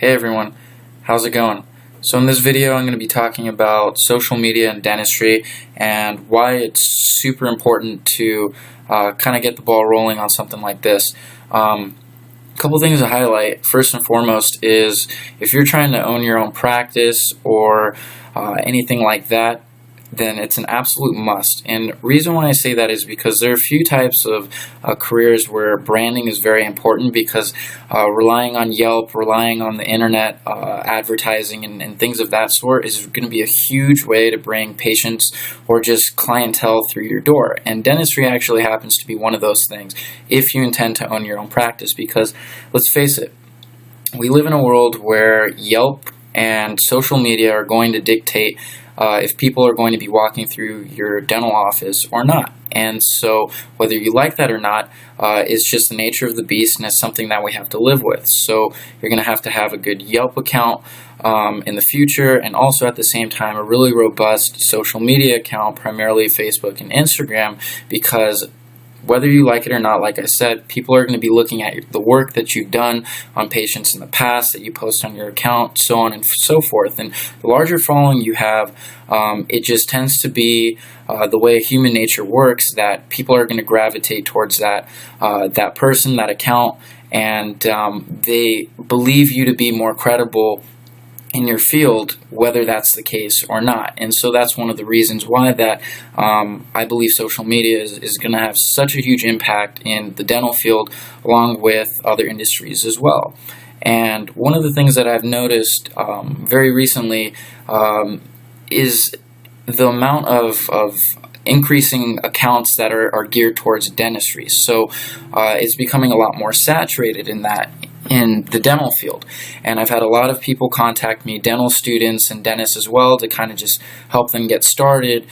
Hey everyone, how's it going? So in this video I'm going to be talking about social media and dentistry and why it's super important to kind of get the ball rolling on something like this. A couple things to highlight. First and foremost is if you're trying to own your own practice or anything like that, then it's an absolute must. And reason why I say that is because there are a few types of careers where branding is very important, because relying on Yelp, relying on the internet, advertising and things of that sort is going to be a huge way to bring patients or just clientele through your door. And dentistry actually happens to be one of those things if you intend to own your own practice, because let's face it, we live in a world where Yelp and social media are going to dictate if people are going to be walking through your dental office or not. And so whether you like that or not, it's just the nature of the beast, and it's something that we have to live with. So you're going to have a good Yelp account in the future, and also at the same time a really robust social media account, primarily Facebook and Instagram, because whether you like it or not, like I said, people are going to be looking at the work that you've done on patients in the past, that you post on your account, so on and so forth. And the larger following you have, it just tends to be the way human nature works, that people are going to gravitate towards that person, that account, and they believe you to be more credible in your field, whether that's the case or not. And so that's one of the reasons why that I believe social media is going to have such a huge impact in the dental field, along with other industries as well. And one of the things that I've noticed very recently is the amount of increasing accounts that are geared towards dentistry. So it's becoming a lot more saturated in the dental field. And I've had a lot of people contact me, dental students and dentists as well, to kind of just help them get started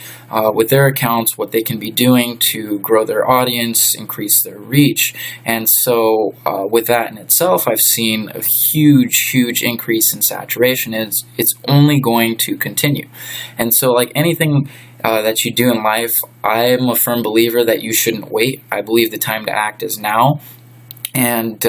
with their accounts, what they can be doing to grow their audience, increase their reach. And so with that in itself, I've seen a huge increase in saturation. It's only going to continue. And so like anything that you do in life, I am a firm believer that you shouldn't wait. I believe the time to act is now. And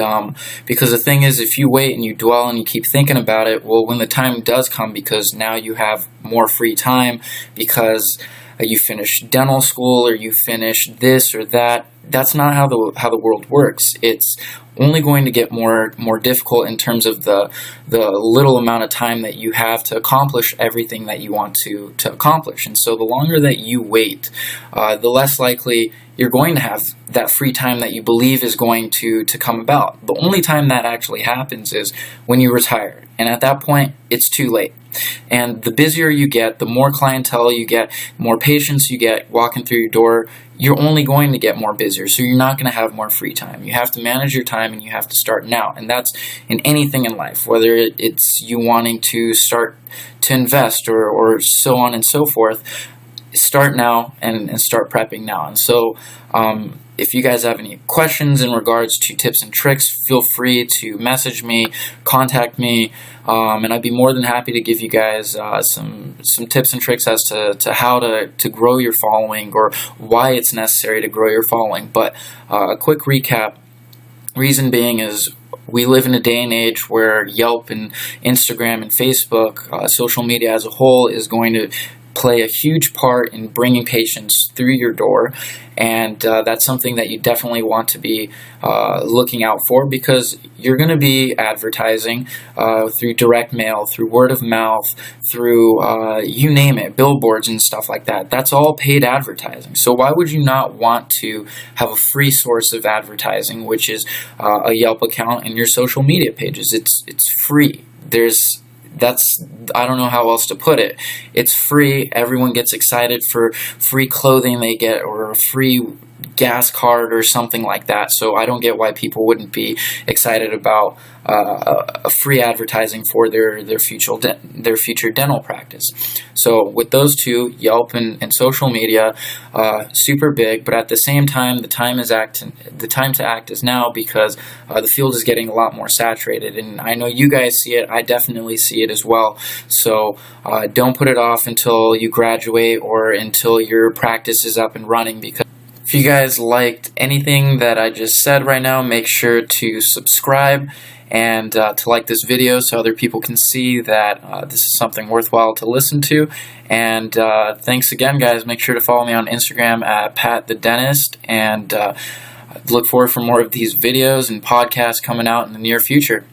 because the thing is, if you wait and you dwell and you keep thinking about it, well, when the time does come, because now you have more free time, because you finish dental school or you finish this or that, that's not how the world works. It's only going to get more difficult in terms of the little amount of time that you have to accomplish everything that you want to accomplish. And so the longer that you wait, the less likely you're going to have that free time that you believe is going to come about. The only time that actually happens is when you retire. And at that point, it's too late. And the busier you get, the more clientele you get, more patients you get walking through your door, you're only going to get more busier. So you're not going to have more free time. You have to manage your time, and you have to start now. And that's in anything in life, whether it's you wanting to start to invest or so on and so forth. Start now and start prepping now. And so if you guys have any questions in regards to tips and tricks, feel free to message me, contact me, and I'd be more than happy to give you guys some tips and tricks as to how to grow your following, or why it's necessary to grow your following. But a quick recap, reason being is we live in a day and age where Yelp and Instagram and Facebook, social media as a whole, is going to play a huge part in bringing patients through your door, and that's something that you definitely want to be looking out for, because you're going to be advertising through direct mail, through word of mouth, through you name it, billboards and stuff like that. That's all paid advertising. So why would you not want to have a free source of advertising, which is a Yelp account and your social media pages? It's free. I don't know how else to put it. It's free. Everyone gets excited for free clothing they get, or a free gas card or something like that. So I don't get why people wouldn't be excited about a free advertising for their future dental practice. So with those two, Yelp and social media, super big. But at the same time, the time to act is now, because the field is getting a lot more saturated. And I know you guys see it. I definitely see it as well. So don't put it off until you graduate or until your practice is up and running, because If you guys liked anything that I just said right now, make sure to subscribe and to like this video so other people can see that this is something worthwhile to listen to. And thanks again, guys. Make sure to follow me on Instagram at pat.the.dentist, and look forward for more of these videos and podcasts coming out in the near future.